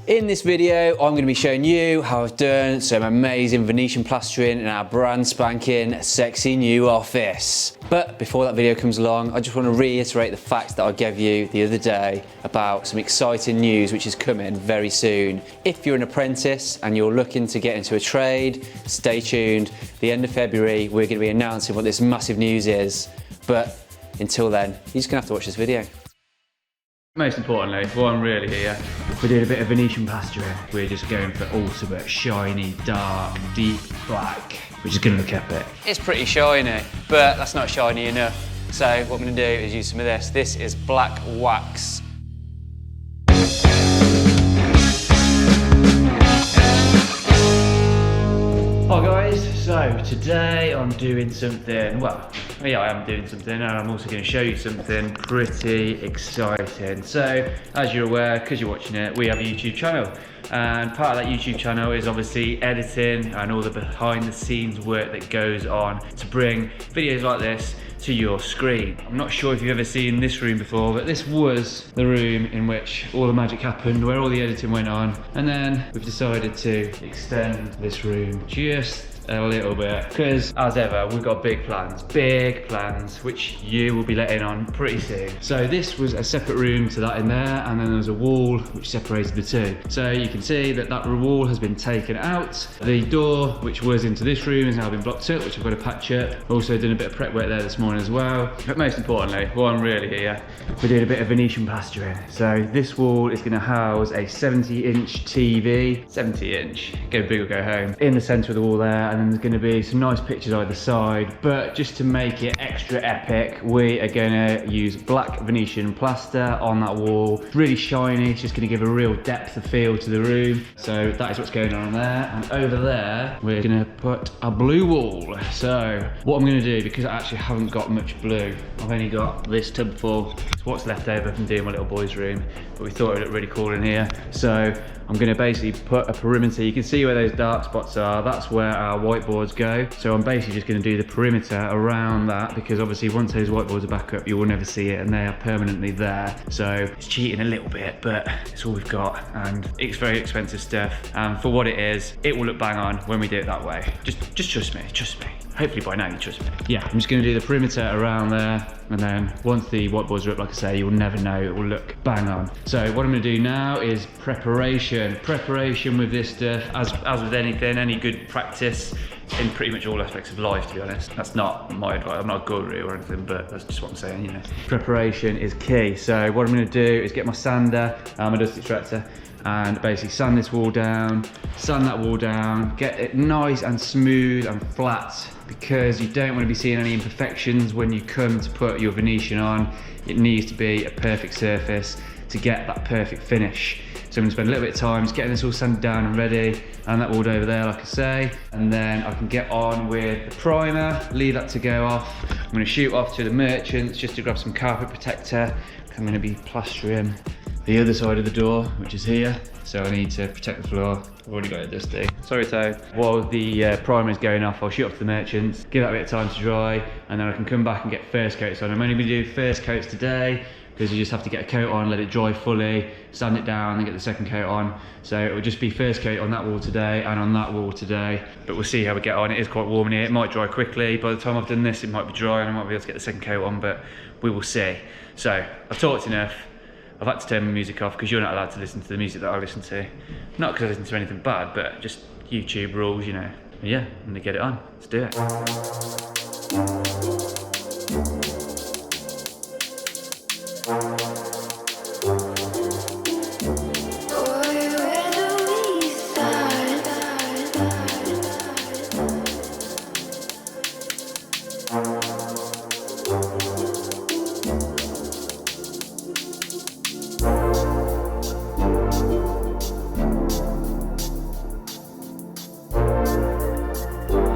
In this video, I'm going to be showing you how I've done some amazing Venetian plastering in our brand spanking sexy new office. But before that video comes along, I just want to reiterate the fact that I gave you the other day about some exciting news which is coming very soon. If you're an apprentice and you're looking to get into a trade, stay tuned. The end of February, we're going to be announcing what this massive news is. But until then, you're just going to have to watch this video. Most importantly, while I'm really here, we're doing a bit of Venetian plastering. We're just going for ultimate shiny, dark, deep black, which is going to look epic. It's pretty shiny, but that's not shiny enough. So what I'm going to do is use some of this. This is black wax. Hi guys, so today I'm doing something, well, yeah, I am doing something, and I'm also going to show you something pretty exciting. So, as you're aware, because you're watching it, we have a YouTube channel, and part of that YouTube channel is obviously editing and all the behind the scenes work that goes on to bring videos like this to your screen. I'm not sure if you've ever seen this room before, but this was the room in which all the magic happened, where all the editing went on, and then we've decided to extend this room just a little bit, because as ever we've got big plans which you will be letting on pretty soon. So this was a separate room to that in there, and then there was a wall which separated the two. So you can see that that wall has been taken out. The door which was into this room has now been blocked up, which I've got to patch up. Also done a bit of prep work there this morning as well. But most importantly, while I'm really here, we're doing a bit of Venetian plastering. So this wall is going to house a 70-inch TV, 70-inch, go big or go home, in the centre of the wall there. And then there's going to be some nice pictures either side, but just to make it extra epic, we are going to use black Venetian plaster on that wall. It's really shiny, it's just going to give a real depth of feel to the room. So that is what's going on there, and over there we're going to put a blue wall. So what I'm going to do, because I actually haven't got much blue, I've only got this tub full. It's what's left over from doing my little boy's room, but we thought it would look really cool in here. So I'm going to basically put a perimeter. You can see where those dark spots are, that's where our whiteboards go. So I'm basically just going to do the perimeter around that, because obviously once those whiteboards are back up, you will never see it, and they are permanently there. So it's cheating a little bit, but it's all we've got, and it's very expensive stuff. And for what it is, it will look bang on when we do it that way. Just trust me, trust me. Hopefully by now you trust me. Yeah, I'm just going to do the perimeter around there, and then once the whiteboards are up, like I say, you'll never know, it will look bang on. So what I'm going to do now is preparation with this stuff. As with anything, any good practice in pretty much all aspects of life, to be honest. That's not my advice, I'm not a guru or anything, but that's just what I'm saying, you know. Preparation is key. So what I'm going to do is get my sander, my dust extractor, and basically sand this wall down, sand that wall down, get it nice and smooth and flat, because you don't want to be seeing any imperfections when you come to put your Venetian on. It needs to be a perfect surface to get that perfect finish. So I'm going to spend a little bit of time just getting this all sanded down and ready, and that wall over there, like I say, and then I can get on with the primer, leave that to go off. I'm going to shoot off to the merchants just to grab some carpet protector. I'm going to be plastering the other side of the door, which is here, so I need to protect the floor. I've already got it dusty. Sorry, Toad. While the primer is going off, I'll shoot off to the merchants, give that a bit of time to dry, and then I can come back and get first coats on. I'm only going to do first coats today, because you just have to get a coat on, let it dry fully, sand it down, then get the second coat on. So it will just be first coat on that wall today and on that wall today. But we'll see how we get on. It is quite warm in here. It might dry quickly. By the time I've done this, it might be dry and I might be able to get the second coat on, but we will see. So I've talked enough. I've had to turn my music off because you're not allowed to listen to the music that I listen to. Not because I listen to anything bad, but just YouTube rules, you know. But yeah, I'm gonna get it on. Let's do it.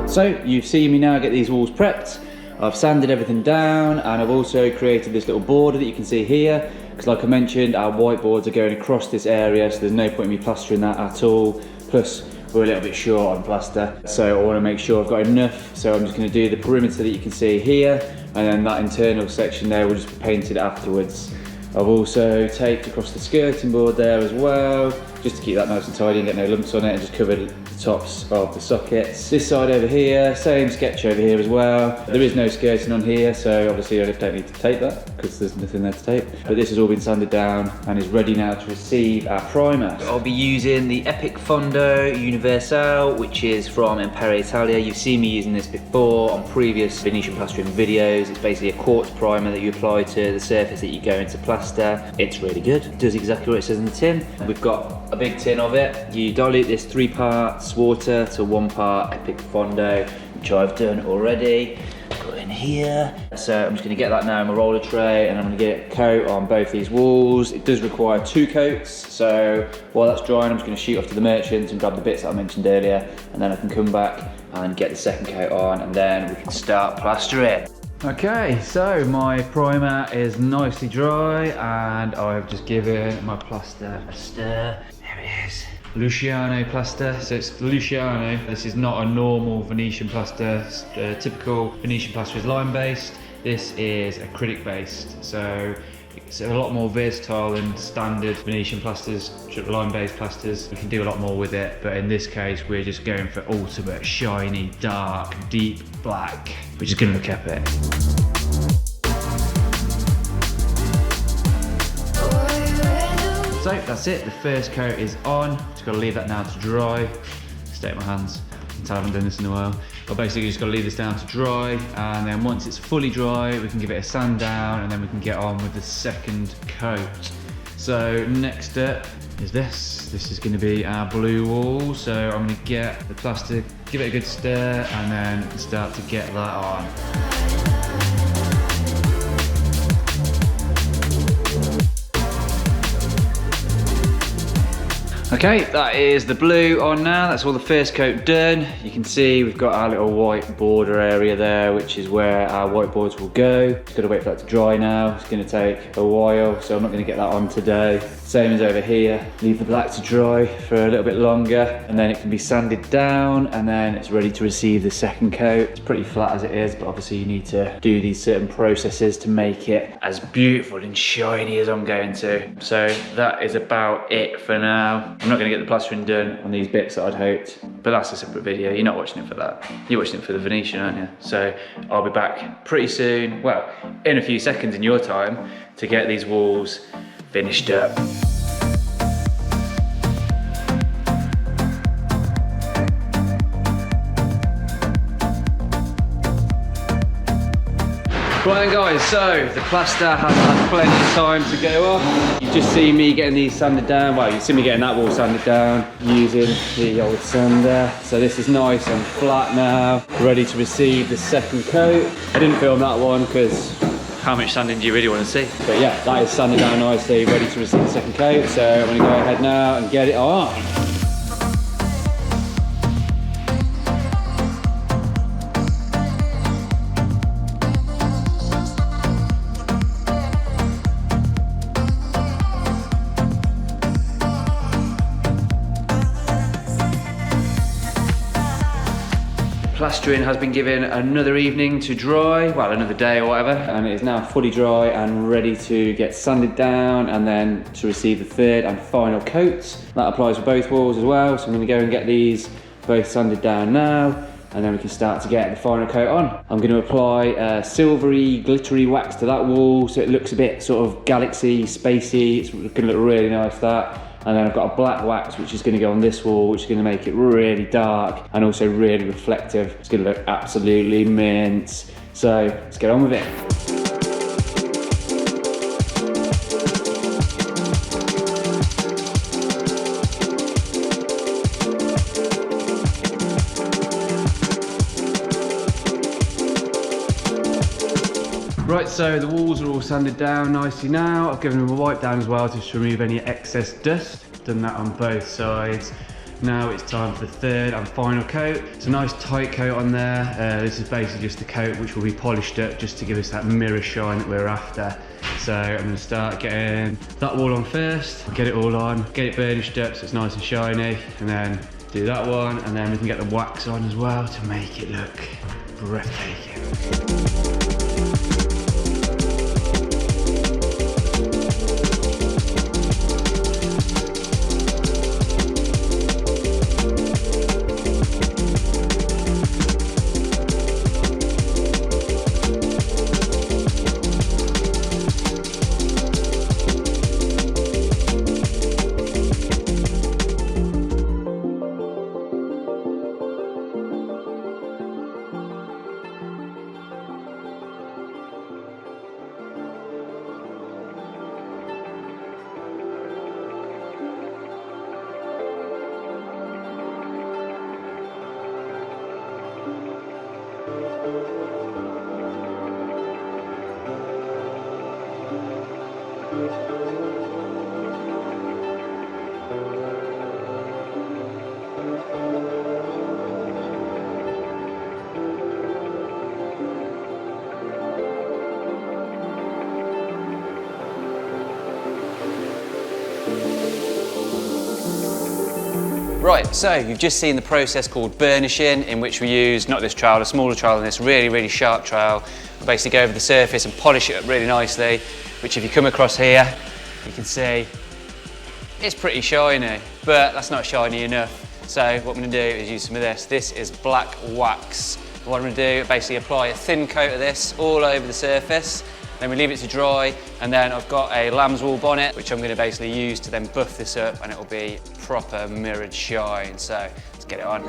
So you've seen me now get these walls prepped. I've sanded everything down, and I've also created this little border that you can see here, because like I mentioned, our whiteboards are going across this area, so there's no point in me plastering that at all. Plus we're a little bit short on plaster, so I want to make sure I've got enough. So I'm just going to do the perimeter that you can see here, and then that internal section there will just be painted afterwards. I've also taped across the skirting board there as well, just to keep that nice and tidy and get no lumps on it, and just cover the tops of the sockets. This side over here, same sketch over here as well. There is no skirting on here, so obviously I don't need to tape that because there's nothing there to tape. But this has all been sanded down and is ready now to receive our primer. I'll be using the Epic Fondo Universal, which is from Endeavour Italia. You've seen me using this before on previous Venetian plastering videos. It's basically a quartz primer that you apply to the surface that you go into plaster. It's really good. It does exactly what it says in the tin. We've got a big tin of it. You dilute this 3 parts water to 1 part Epic Fondo, which I've done already. Put in here. So I'm just going to get that now in my roller tray, and I'm going to get a coat on both these walls. It does require 2 coats, so while that's drying I'm just going to shoot off to the merchants and grab the bits that I mentioned earlier, and then I can come back and get the second coat on, and then we can start plastering. Okay, so my primer is nicely dry and I've just given my plaster a stir. There it is. Luciano plaster, so it's Luciano. This is not a normal Venetian plaster. Typical Venetian plaster is lime based. This is acrylic based, so it's a lot more versatile than standard Venetian plasters, lime based plasters. We can do a lot more with it, but in this case we're just going for ultimate shiny, dark, deep black. We're just gonna look epic. So that's it, the first coat is on. Just gotta leave that now to dry. Stay in my hands, I can tell I haven't done this in a while. But basically just gotta leave this down to dry, and then once it's fully dry, we can give it a sand down, and then we can get on with the second coat. So next up is this. This is gonna be our blue wall. So I'm gonna get the plaster, give it a good stir, and then start to get that on. Okay, that is the blue on now. That's all the first coat done. You can see we've got our little white border area there, which is where our whiteboards will go. Just gotta wait for that to dry now. It's gonna take a while, so I'm not gonna get that on today. Same as over here. Leave the black to dry for a little bit longer, and then it can be sanded down, and then it's ready to receive the second coat. It's pretty flat as it is, but obviously you need to do these certain processes to make it as beautiful and shiny as I'm going to. So that is about it for now. I'm not going to get the plastering done on these bits that I'd hoped, but that's a separate video. You're not watching it for that. You're watching it for the Venetian, aren't you? So I'll be back pretty soon, well, in a few seconds in your time, to get these walls finished up. Right then guys, so the plaster has had plenty of time to go off. You've just seen me getting these sanded down. Well, you've seen me getting that wall sanded down using the old sander. So this is nice and flat now, ready to receive the second coat. I didn't film that one because how much sanding do you really want to see? But yeah, that is sanded down nicely, ready to receive the second coat. So I'm gonna go ahead now and get it on. Plastering has been given another evening to dry, well, another day or whatever, and it is now fully dry and ready to get sanded down and then to receive the third and final coat. That applies for both walls as well, so I'm going to go and get these both sanded down now, and then we can start to get the final coat on. I'm going to apply a silvery, glittery wax to that wall so it looks a bit sort of galaxy, spacey. It's going to look really nice, that. And then I've got a black wax which is going to go on this wall, which is going to make it really dark and also really reflective. It's going to look absolutely mint. So let's get on with it. Right, so the walls are all sanded down nicely now. I've given them a wipe down as well just to remove any excess dust. Done that on both sides. Now it's time for the third and final coat. It's a nice tight coat on there. This is basically just the coat which will be polished up just to give us that mirror shine that we're after. So I'm going to start getting that wall on first, get it all on, get it burnished up so it's nice and shiny, and then do that one, and then we can get the wax on as well to make it look breathtaking. Right, so you've just seen the process called burnishing, in which we use, not this trowel, a smaller trowel than this really, really sharp trowel. We basically go over the surface and polish it up really nicely, which if you come across here, you can see it's pretty shiny, but that's not shiny enough. So what I'm going to do is use some of this. This is black wax. What I'm going to do is basically apply a thin coat of this all over the surface. Then we leave it to dry, and then I've got a lamb's wool bonnet, which I'm going to basically use to then buff this up, and it will be proper mirrored shine. So let's get it on.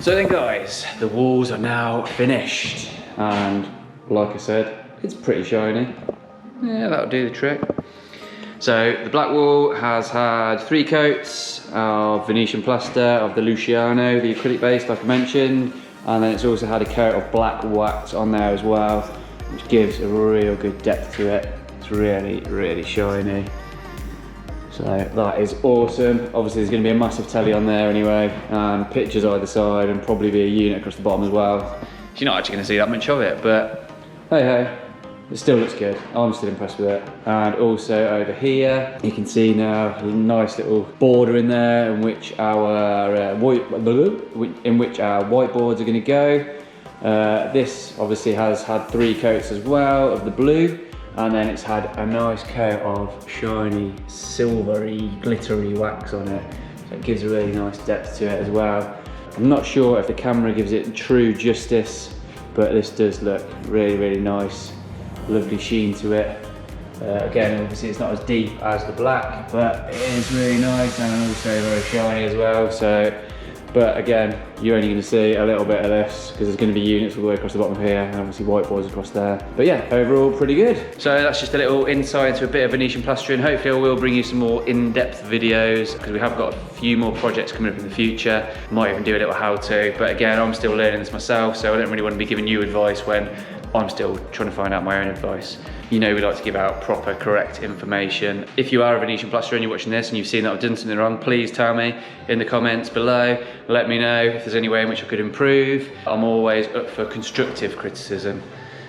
So then guys, the walls are now finished, and like I said, it's pretty shiny. Yeah, that'll do the trick. So the black wall has had 3 coats of Venetian plaster, of the Luciano, the acrylic base like I mentioned, and then it's also had a coat of black wax on there as well, which gives a real good depth to it. It's really, really shiny. So that is awesome. Obviously there's going to be a massive telly on there anyway, and pictures either side, and probably be a unit across the bottom as well. You're not actually going to see that much of it, but hey hey, it still looks good. I'm still impressed with it. And also over here, you can see now a nice little border in there in which our whiteboards are going to go. This obviously has had 3 coats as well of the blue. And then it's had a nice coat of shiny, silvery, glittery wax on it. So it gives a really nice depth to it as well. I'm not sure if the camera gives it true justice, but this does look really, really nice. Lovely sheen to it. Again, obviously it's not as deep as the black, but it is really nice and also very shiny as well. So, but again, you're only going to see a little bit of this because there's going to be units all the way across the bottom here, and obviously whiteboards across there. But yeah, overall pretty good. So that's just a little insight into a bit of Venetian plastering. Hopefully I will bring you some more in-depth videos because we have got a few more projects coming up in the future. Might even do a little how-to, but again, I'm still learning this myself, so I don't really want to be giving you advice when I'm still trying to find out my own advice. You know we like to give out proper, correct information. If you are a Venetian plasterer and you're watching this and you've seen that I've done something wrong, please tell me in the comments below. Let me know if there's any way in which I could improve. I'm always up for constructive criticism.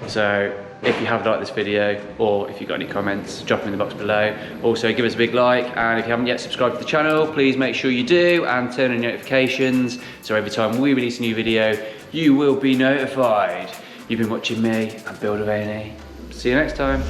So if you have liked this video, or if you've got any comments, drop them in the box below. Also give us a big like, and if you haven't yet subscribed to the channel, please make sure you do and turn on notifications, so every time we release a new video, you will be notified. You've been watching me and Builder A&E. See you next time.